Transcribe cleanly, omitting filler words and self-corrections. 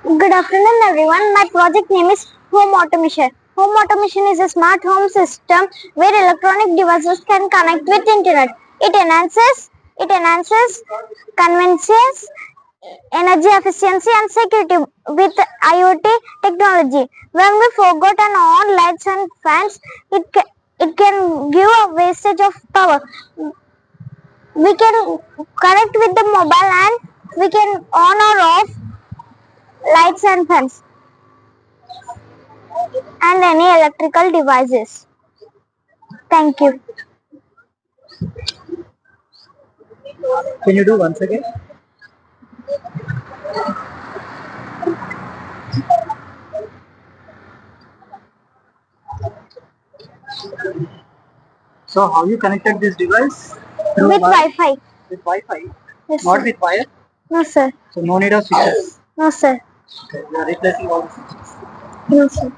Good afternoon everyone. My project name is Home Automation. Home Automation is a smart home system where electronic devices can connect with internet. It enhances convenience, energy efficiency and security with IoT technology. When we forgot and on lights and fans, it can give a wastage of power. We can connect with the mobile and we can on or off lights and fans and any electrical devices. Thank you. Can you do once again? So how you connected this device? Through With wire? Wi-Fi. With Wi-Fi? Yes, Not sir. with wire? No, sir. So no need of switches. No, sir. Okay. You are replacing all the switches. No, sir.